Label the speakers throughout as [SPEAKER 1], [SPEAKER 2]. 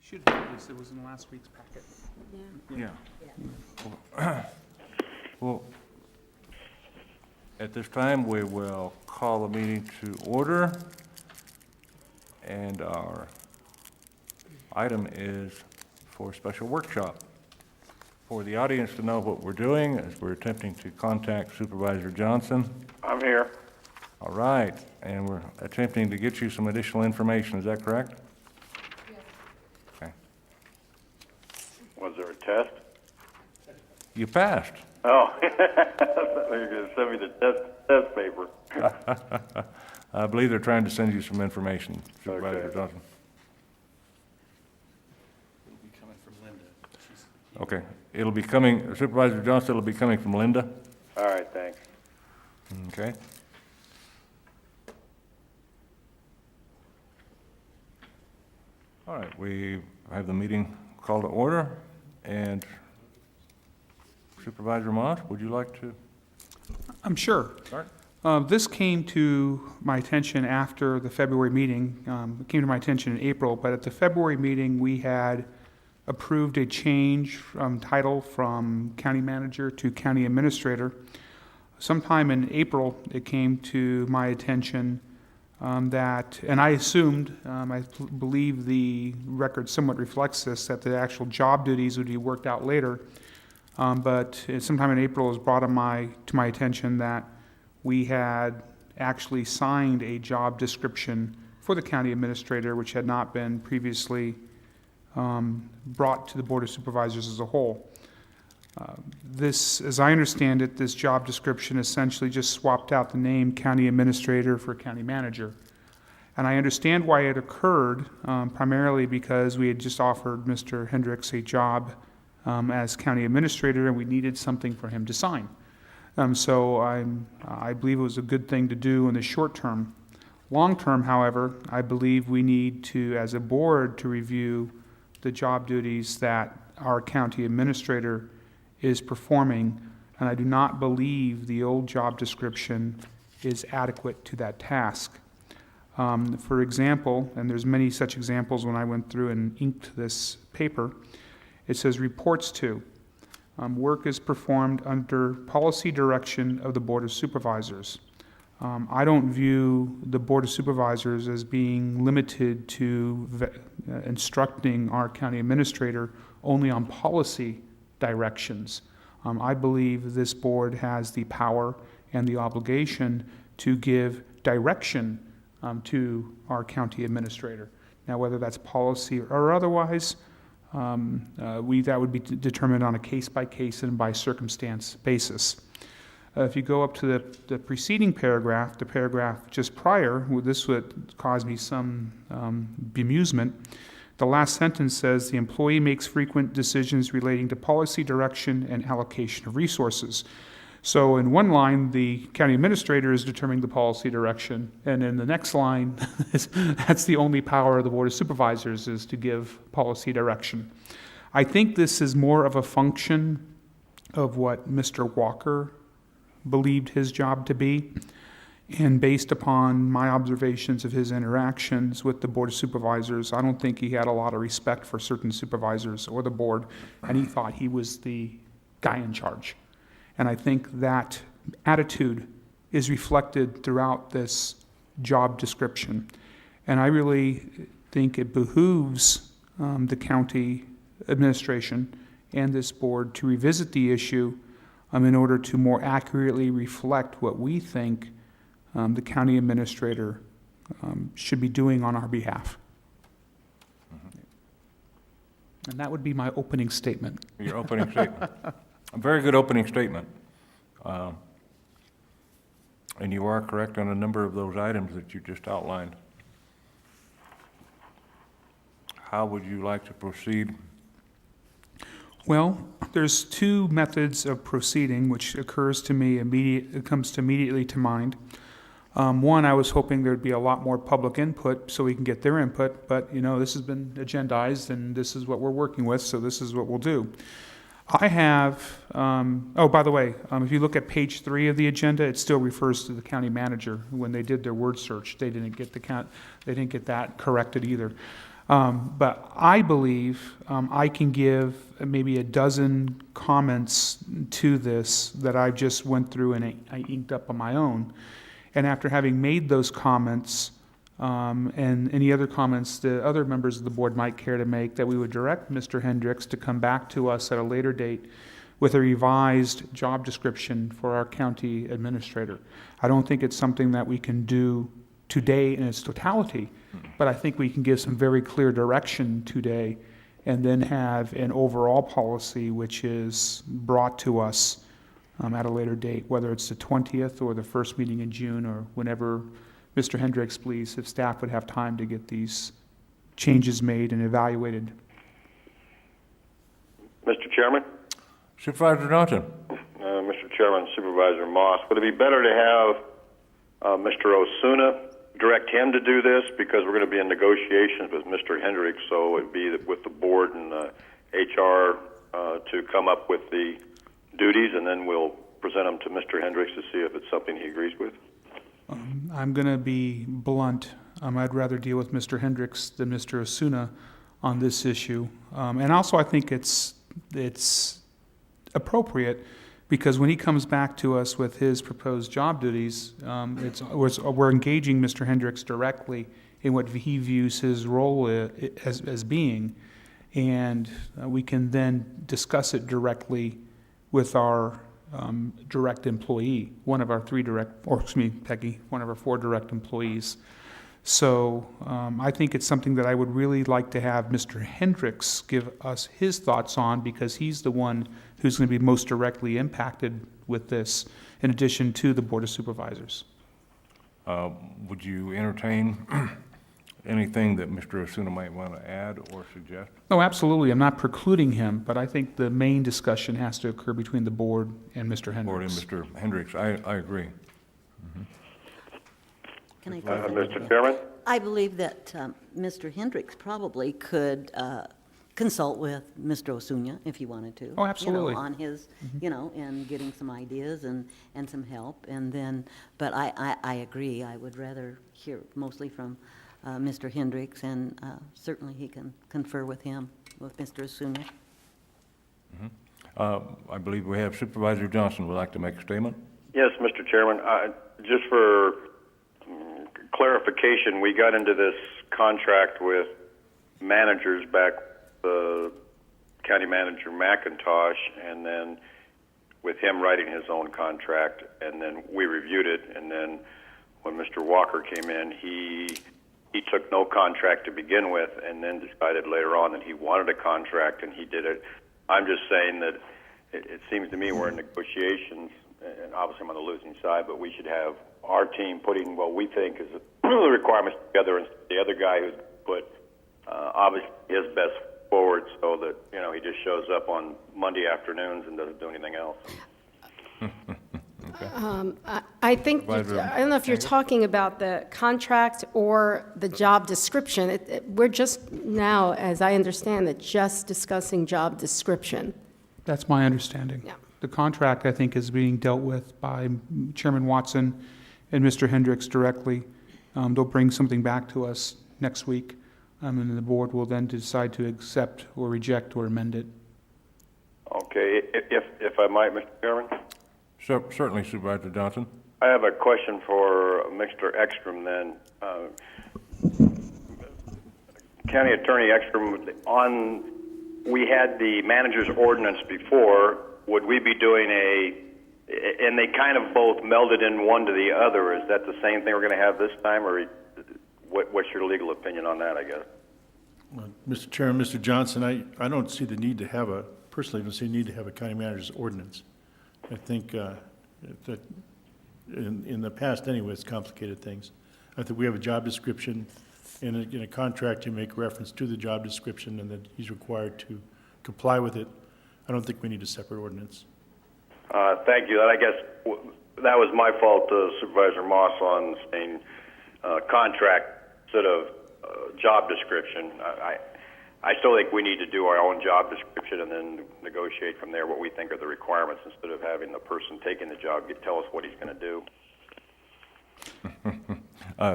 [SPEAKER 1] Should have, this, it was in last week's packet.
[SPEAKER 2] Yeah.
[SPEAKER 3] Yeah.
[SPEAKER 2] Well, at this time, we will call the meeting to order. And our item is for a special workshop. For the audience to know what we're doing, as we're attempting to contact Supervisor Johnson.
[SPEAKER 3] I'm here.
[SPEAKER 2] All right, and we're attempting to get you some additional information, is that correct?
[SPEAKER 4] Yes.
[SPEAKER 2] Okay.
[SPEAKER 3] Was there a test?
[SPEAKER 2] You passed.
[SPEAKER 3] Oh, I thought you were going to send me the test paper.
[SPEAKER 2] I believe they're trying to send you some information, Supervisor
[SPEAKER 3] Okay.
[SPEAKER 2] Johnson.
[SPEAKER 1] It'll be coming from Linda. She's
[SPEAKER 2] Okay, it'll be coming, Supervisor Johnson, it'll be coming from Linda.
[SPEAKER 3] All right, thanks.
[SPEAKER 2] Okay. All right, we have the meeting called to order, and Supervisor Moss, would you like to
[SPEAKER 1] I'm sure.
[SPEAKER 2] start?
[SPEAKER 1] This came to my attention after the February meeting. It came to my attention in April, but at the February meeting, we had approved a change from title from county manager to county administrator. Sometime in April, it came to my attention that, and I assumed, I believe the record somewhat reflects this, that the actual job duties would be worked out later. But sometime in April, it was brought to my attention that we had actually signed a job description for the county administrator, which had not been previously brought to the Board of Supervisors as a whole. This, as I understand it, this job description essentially just swapped out the name county administrator for county manager. And I understand why it occurred, primarily because we had just offered Mr. Hendricks a job as county administrator, and we needed something for him to sign. So I believe it was a good thing to do in the short term. Long term, however, I believe we need to, as a board, to review the job duties that our county administrator is performing, and I do not believe the old job description is adequate to that task. For example, and there's many such examples when I went through and inked this paper, it says reports to. Work is performed under policy direction of the Board of Supervisors. I don't view the Board of Supervisors as being limited to instructing our county administrator only on policy directions. I believe this board has the power and the obligation to give direction to our county administrator. Now, whether that's policy or otherwise, that would be determined on a case-by-case and by circumstance basis. If you go up to the preceding paragraph, the paragraph just prior, this would cause me some bemusement. The last sentence says, the employee makes frequent decisions relating to policy direction and allocation of resources. So in one line, the county administrator is determining the policy direction, and in the next line, that's the only power of the Board of Supervisors, is to give policy direction. I think this is more of a function of what Mr. Walker believed his job to be, and based upon my observations of his interactions with the Board of Supervisors, I don't think he had a lot of respect for certain supervisors or the board, and he thought he was the guy in charge. And I think that attitude is reflected throughout this job description. And I really think it behooves the county administration and this board to revisit the issue in order to more accurately reflect what we think the county administrator should be doing on our behalf. And that would be my opening statement.
[SPEAKER 2] Your opening statement. A very good opening statement. And you are correct on a number of those items that you just outlined. How would you like to proceed?
[SPEAKER 1] Well, there's two methods of proceeding which comes immediately to mind. One, I was hoping there'd be a lot more public input so we can get their input, but this has been agendized and this is what we're working with, so this is what we'll do. I have, by the way, if you look at page 3 of the agenda, it still refers to the county manager. When they did their word search, they didn't get that corrected either. But I believe I can give maybe a dozen comments to this that I just went through and I inked up on my own. And after having made those comments, and any other comments the other members of the board might care to make, that we would direct Mr. Hendricks to come back to us at a later date with a revised job description for our county administrator. I don't think it's something that we can do today in its totality, but I think we can give some very clear direction today and then have an overall policy which is brought to us at a later date, whether it's the 20th or the first meeting in June or whenever Mr. Hendricks believes if staff would have time to get these changes made and evaluated.
[SPEAKER 3] Mr. Chairman?
[SPEAKER 2] Supervisor Johnson?
[SPEAKER 3] Mr. Chairman, Supervisor Moss, would it be better to have Mr. Osuna direct him to do this, because we're going to be in negotiations with Mr. Hendricks, so it'd be with the board and HR to come up with the duties, and then we'll present them to Mr. Hendricks to see if it's something he agrees with?
[SPEAKER 1] I'm going to be blunt. I'd rather deal with Mr. Hendricks than Mr. Osuna on this issue. And also I think it's appropriate, because when he comes back to us with his proposed job duties, we're engaging Mr. Hendricks directly in what he views his role as being, and we can then discuss it directly with our direct employee, one of our one of our 4 direct employees. So I think it's something that I would really like to have Mr. Hendricks give us his thoughts on, because he's the one who's going to be most directly impacted with this, in addition to the Board of Supervisors.
[SPEAKER 2] Would you entertain anything that Mr. Osuna might want to add or suggest?
[SPEAKER 1] No, absolutely. I'm not precluding him, but I think the main discussion has to occur between the board and Mr. Hendricks.
[SPEAKER 2] Board and Mr. Hendricks, I agree.
[SPEAKER 4] Can I
[SPEAKER 3] Mr. Chairman?
[SPEAKER 4] I believe that Mr. Hendricks probably could consult with Mr. Osuna if he wanted to.
[SPEAKER 1] Oh, absolutely.
[SPEAKER 4] On his, and getting some ideas and some help. And then, but I agree, I would rather hear mostly from Mr. Hendricks, and certainly he can confer with him, with Mr. Osuna.
[SPEAKER 2] I believe we have Supervisor Johnson would like to make a statement.
[SPEAKER 3] Yes, Mr. Chairman. Just for clarification, we got into this contract with managers back, County Manager McIntosh, and then with him writing his own contract, and then we reviewed it, and then when Mr. Walker came in, he took no contract to begin with, and then decided later on that he wanted a contract, and he did it. I'm just saying that it seems to me we're in negotiations, and obviously I'm on the losing side, but we should have our team putting what we think is the requirements together, and the other guy who's put obviously his best forward, so that he just shows up on Monday afternoons and doesn't do anything else.
[SPEAKER 5] I think, I don't know if you're talking about the contract or the job description. We're just now, as I understand it, just discussing job description.
[SPEAKER 1] That's my understanding.
[SPEAKER 5] Yeah.
[SPEAKER 1] The contract, I think, is being dealt with by Chairman Watson and Mr. Hendricks directly. They'll bring something back to us next week, and the board will then decide to accept or reject or amend it.
[SPEAKER 3] Okay, if I might, Mr. Chairman?
[SPEAKER 2] Certainly, Supervisor Johnson.
[SPEAKER 3] I have a question for Mr. Ekstrom then. County Attorney Ekstrom, we had the manager's ordinance before. Would we be doing and they kind of both melded in one to the other. Is that the same thing we're going to have this time, or what's your legal opinion on that, I guess?
[SPEAKER 6] Well, Mr. Chairman, Mr. Johnson, I don't see the need to have personally don't see the need to have a county manager's ordinance. I think that in the past anyway, it's complicated things. I think we have a job description. In a contract, you make reference to the job description and that he's required to comply with it. I don't think we need a separate ordinance.
[SPEAKER 3] Thank you. I guess that was my fault, Supervisor Moss, on saying contract instead of job description. I still think we need to do our own job description and then negotiate from there what we think are the requirements, instead of having the person taking the job tell us what he's going to do.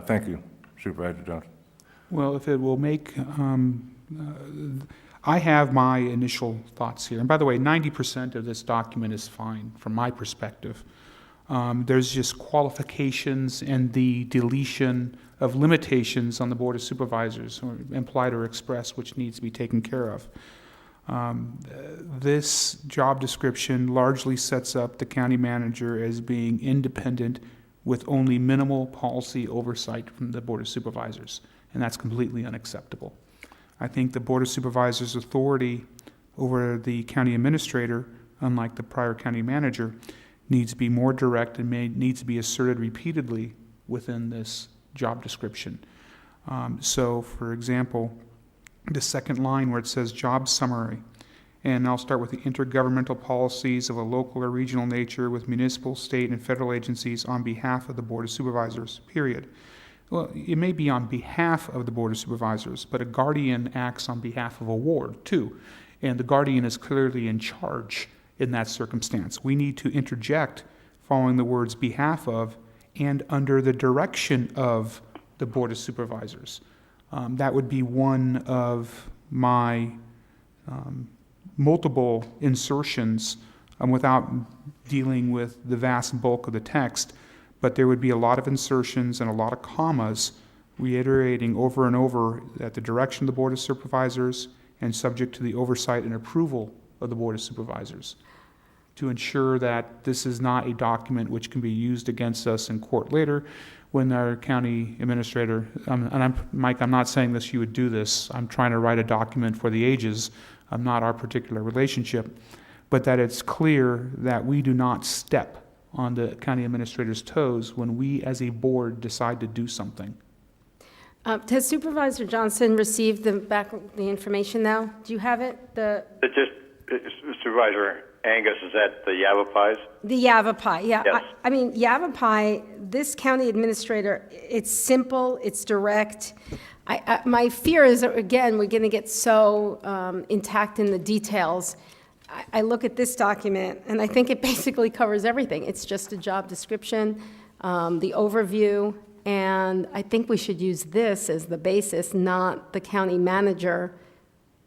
[SPEAKER 2] Thank you, Supervisor Johnson.
[SPEAKER 1] Well, if it will make, I have my initial thoughts here. And by the way, 90% of this document is fine from my perspective. There's just qualifications and the deletion of limitations on the Board of Supervisors, or implied or expressed, which needs to be taken care of. This job description largely sets up the county manager as being independent with only minimal policy oversight from the Board of Supervisors, and that's completely unacceptable. I think the Board of Supervisors' authority over the county administrator, unlike the prior county manager, needs to be more direct and needs to be asserted repeatedly within this job description. So, for example, the second line where it says job summary, and I'll start with the intergovernmental policies of a local or regional nature with municipal, state, and federal agencies on behalf of the Board of Supervisors, period. Well, it may be on behalf of the Board of Supervisors, but a guardian acts on behalf of a ward, too. And the guardian is clearly in charge in that circumstance. We need to interject following the words behalf of and under the direction of the Board of Supervisors. That would be one of my multiple insertions without dealing with the vast bulk of the text, but there would be a lot of insertions and a lot of commas reiterating over and over at the direction of the Board of Supervisors and subject to the oversight and approval of the Board of Supervisors to ensure that this is not a document which can be used against us in court later when our county administrator, Mike, I'm not saying this, you would do this. I'm trying to write a document for the ages, not our particular relationship, but that it's clear that we do not step on the county administrator's toes when we as a board decide to do something.
[SPEAKER 5] Has Supervisor Johnson received the information now? Do you have it?
[SPEAKER 3] Supervisor Angus, is that the Yavapai?
[SPEAKER 5] The Yavapai, yeah.
[SPEAKER 3] Yes.
[SPEAKER 5] I mean, Yavapai, this county administrator, it's simple, it's direct. My fear is, again, we're going to get so intact in the details. I look at this document, and I think it basically covers everything. It's just a job description, the overview, and I think we should use this as the basis, not the county manager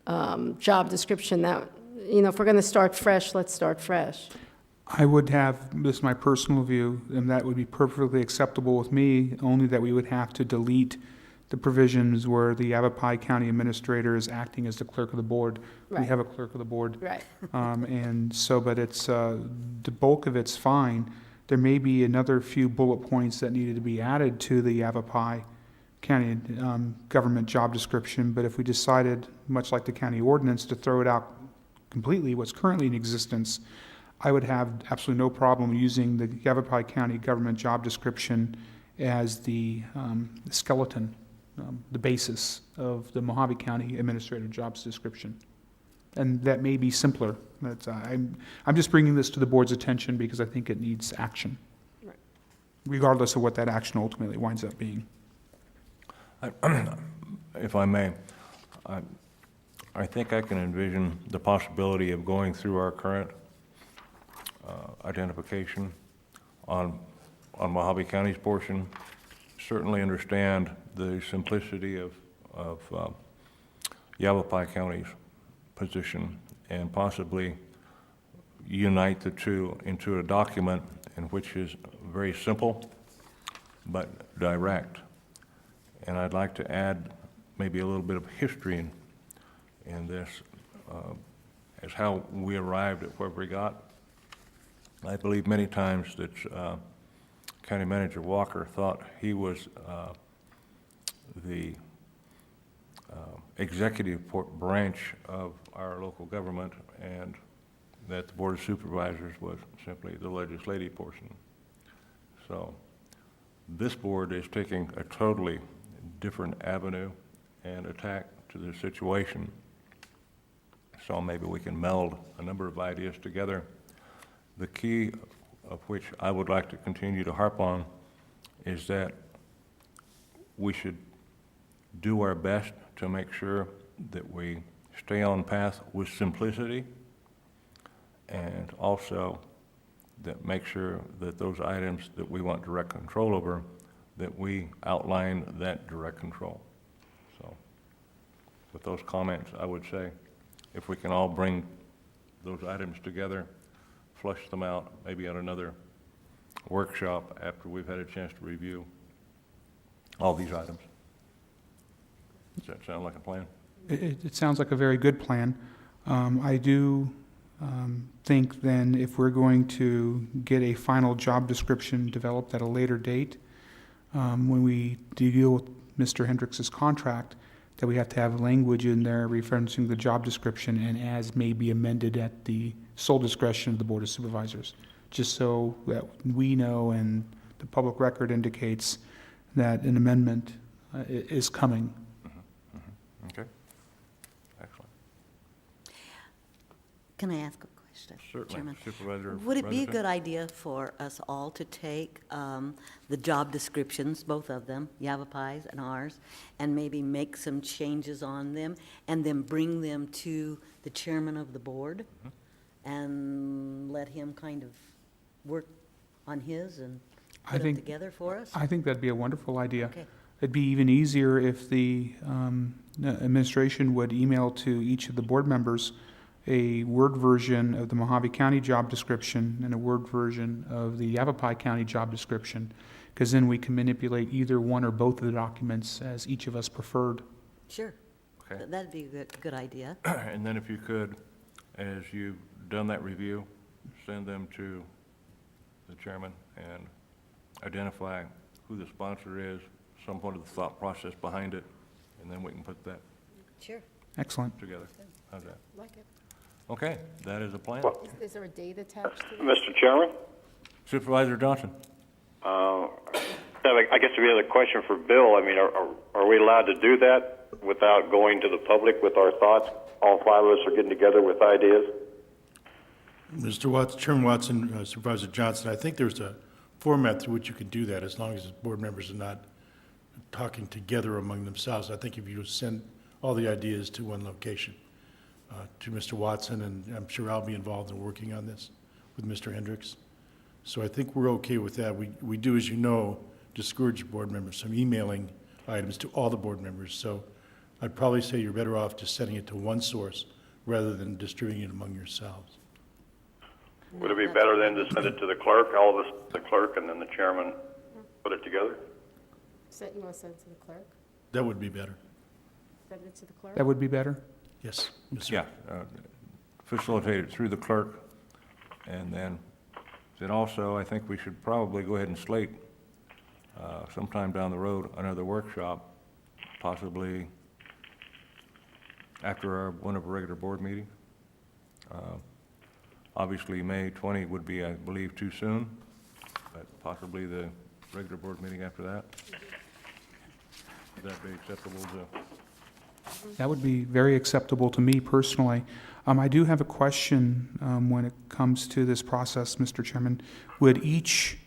[SPEAKER 5] job description. That, if we're going to start fresh, let's start fresh.
[SPEAKER 1] I would have, this is my personal view, and that would be perfectly acceptable with me, only that we would have to delete the provisions where the Yavapai County Administrator is acting as the clerk of the board.
[SPEAKER 5] Right.
[SPEAKER 1] We have a clerk of the board.
[SPEAKER 5] Right.
[SPEAKER 1] And so, but it's, the bulk of it's fine. There may be another few bullet points that needed to be added to the Yavapai County government job description, but if we decided, much like the county ordinance, to throw it out completely, what's currently in existence, I would have absolutely no problem using the Yavapai County government job description as the skeleton, the basis of the Mohave County Administrative Jobs description. And that may be simpler. But, I'm just bringing this to the board's attention because I think it needs action,
[SPEAKER 5] Right.
[SPEAKER 1] regardless of what that action ultimately winds up being.
[SPEAKER 2] If I may, I think I can envision the possibility of going through our current identification on Mohave County's portion. Certainly understand the simplicity of Yavapai County's position and possibly unite the two into a document in which is very simple but direct. And I'd like to add maybe a little bit of history in this as how we arrived at where we got. I believe many times that County Manager Walker thought he was the executive branch of our local government and that the Board of Supervisors was simply the legislative portion. So this board is taking a totally different avenue and attack to the situation. So maybe we can meld a number of ideas together. The key of which I would like to continue to harp on is that we should do our best to make sure that we stay on path with simplicity and also that make sure that those items that we want direct control over, that we outline that direct control. with those comments, I would say, if we can all bring those items together, flush them out, maybe at another workshop after we've had a chance to review all these items. Does that sound like a plan?
[SPEAKER 1] It sounds like a very good plan. I do think then if we're going to get a final job description developed at a later date, when we deal with Mr. Hendricks's contract, that we have to have language in there referencing the job description and as may be amended at the sole discretion of the Board of Supervisors, just so that we know and the public record indicates that an amendment is coming.
[SPEAKER 2] Okay. Excellent.
[SPEAKER 4] Can I ask a question?
[SPEAKER 2] Certainly.
[SPEAKER 4] Chairman?
[SPEAKER 2] Supervisor
[SPEAKER 4] Would it be a
[SPEAKER 2] Resident?
[SPEAKER 4] good idea for us all to take the job descriptions, both of them, Yavapai's and ours, and maybe make some changes on them, and then bring them to the chairman of the board, and let him kind of work on his and
[SPEAKER 1] I
[SPEAKER 4] put it
[SPEAKER 1] think-
[SPEAKER 4] together for us?
[SPEAKER 1] I think that'd be a wonderful idea.
[SPEAKER 4] Okay.
[SPEAKER 1] It'd be even easier if the administration would email to each of the board members a Word version of the Mohave County job description and a Word version of the Yavapai County job description, because then we can manipulate either one or both of the documents as each of us preferred.
[SPEAKER 4] Sure.
[SPEAKER 2] Okay.
[SPEAKER 4] That'd be a good idea.
[SPEAKER 2] And then if you could, as you've done that review, send them to the chairman and identify who the sponsor is, somewhat of the thought process behind it, and then we can put that
[SPEAKER 4] Sure.
[SPEAKER 1] Excellent.
[SPEAKER 2] together. How's that?
[SPEAKER 5] Like it.
[SPEAKER 2] Okay, that is a plan.
[SPEAKER 3] Well,
[SPEAKER 5] Is there a date attached to it?
[SPEAKER 3] Mr. Chairman,
[SPEAKER 2] Supervisor Johnson?
[SPEAKER 3] I guess we have a question for Bill. I mean, are we allowed to do that without going to the public with our thoughts? All five of us are getting together with ideas?
[SPEAKER 6] Mr. Watson, Chairman Watson, Supervisor Johnson, I think there's a format through which you can do that as long as the board members are not talking together among themselves. I think if you send all the ideas to one location, to Mr. Watson, and I'm sure I'll be involved in working on this with Mr. Hendricks. So I think we're okay with that. We do, as you know, discourage board members from emailing items to all the board members. So I'd probably say you're better off just sending it to one source rather than distributing it among yourselves.
[SPEAKER 3] Would it be better then to send it to the clerk, all of us, the clerk, and then the chairman put it together?
[SPEAKER 5] You want to send it to the clerk?
[SPEAKER 6] That would be better.
[SPEAKER 5] Send it to the clerk?
[SPEAKER 1] That would be better.
[SPEAKER 6] Yes, Mr.
[SPEAKER 2] Yeah, facilitate it through the clerk, and then also, I think we should probably go ahead and slate sometime down the road another workshop, possibly after one of our regular board meetings. Obviously, May 20 would be, I believe, too soon, but possibly the regular board meeting after that. Would that be acceptable to?
[SPEAKER 1] That would be very acceptable to me personally. I do have a question when it comes to this process, Mr. Chairman. Would each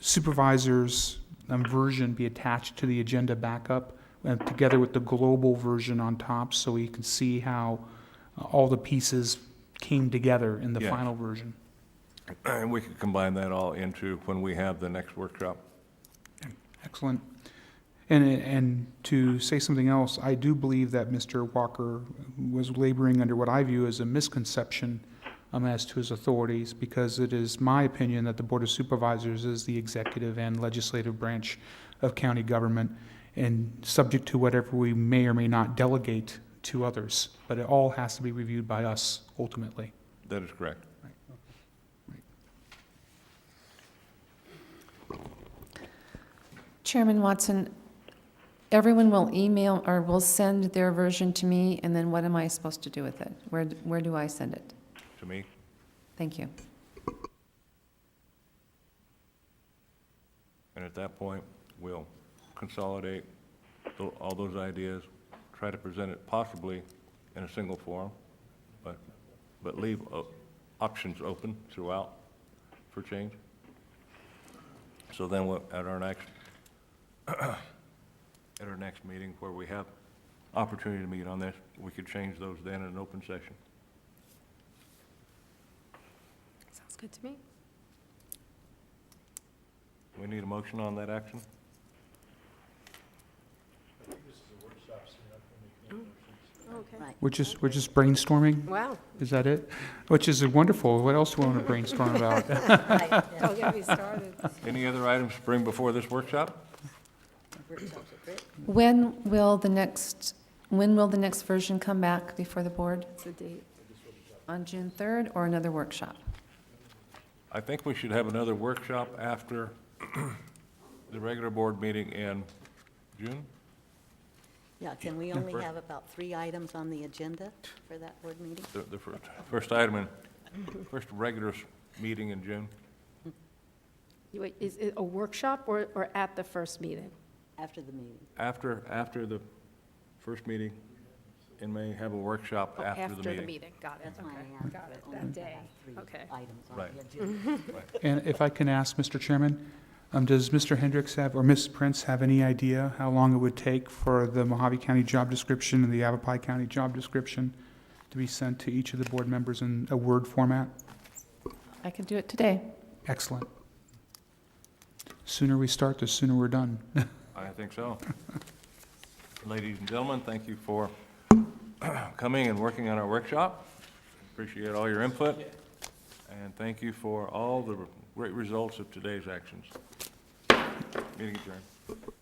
[SPEAKER 1] supervisor's version be attached to the agenda backup together with the global version on top so we can see how all the pieces came together in the
[SPEAKER 2] Yes.
[SPEAKER 1] final version?
[SPEAKER 2] And we could combine that all into when we have the next workshop.
[SPEAKER 1] Excellent. And to say something else, I do believe that Mr. Walker was laboring under what I view as a misconception as to his authorities, because it is my opinion that the Board of Supervisors is the executive and legislative branch of county government, and subject to whatever we may or may not delegate to others. But it all has to be reviewed by us ultimately.
[SPEAKER 2] That is correct.
[SPEAKER 7] Chairman Watson, everyone will email or will send their version to me, and then what am I supposed to do with it? Where do I send it?
[SPEAKER 2] To me,
[SPEAKER 7] Thank you.
[SPEAKER 2] and at that point, we'll consolidate all those ideas, try to present it possibly in a single forum, but leave options open throughout for change. So then at our next meeting, where we have opportunity to meet on this, we could change those then in an open session.
[SPEAKER 5] Sounds good to me.
[SPEAKER 2] Do we need a motion on that action?
[SPEAKER 5] Okay.
[SPEAKER 4] Right.
[SPEAKER 1] We're just brainstorming?
[SPEAKER 5] Wow,
[SPEAKER 1] Is that it? Which is wonderful. What else do we want to brainstorm about?
[SPEAKER 4] Right, yeah.
[SPEAKER 5] don't get me started.
[SPEAKER 2] Any other items to bring before this workshop?
[SPEAKER 4] Workshops are great.
[SPEAKER 7] When will the next version come back before the board?
[SPEAKER 5] It's a date.
[SPEAKER 7] On June 3rd or another workshop?
[SPEAKER 2] I think we should have another workshop after the regular board meeting in June.
[SPEAKER 4] Yeah, can we only
[SPEAKER 2] First-
[SPEAKER 4] have about 3 items on the agenda for that board meeting?
[SPEAKER 2] The first item in, first regular meeting in June.
[SPEAKER 5] Wait, is it a workshop or at the first meeting?
[SPEAKER 4] After the meeting?
[SPEAKER 2] After the first meeting in May, have a workshop
[SPEAKER 5] Oh,
[SPEAKER 2] after the meeting.
[SPEAKER 5] Got it,
[SPEAKER 4] That's my
[SPEAKER 5] okay,
[SPEAKER 4] answer.
[SPEAKER 5] got it,
[SPEAKER 4] Only
[SPEAKER 5] that
[SPEAKER 4] to
[SPEAKER 5] day,
[SPEAKER 4] have 3
[SPEAKER 5] okay.
[SPEAKER 4] items on
[SPEAKER 2] Right.
[SPEAKER 4] the agenda.
[SPEAKER 1] And if I can ask, Mr. Chairman, does Mr. Hendricks have, or Ms. Prince have any idea how long it would take for the Mohave County job description and the Yavapai County job description to be sent to each of the board members in a Word format?
[SPEAKER 7] I could do it today.
[SPEAKER 1] Excellent. Sooner we start, the sooner we're done.
[SPEAKER 2] I think so. Ladies and gentlemen, thank you for coming and working on our workshop. Appreciate all your input. And thank you for all the great results of today's actions. Meeting adjourned.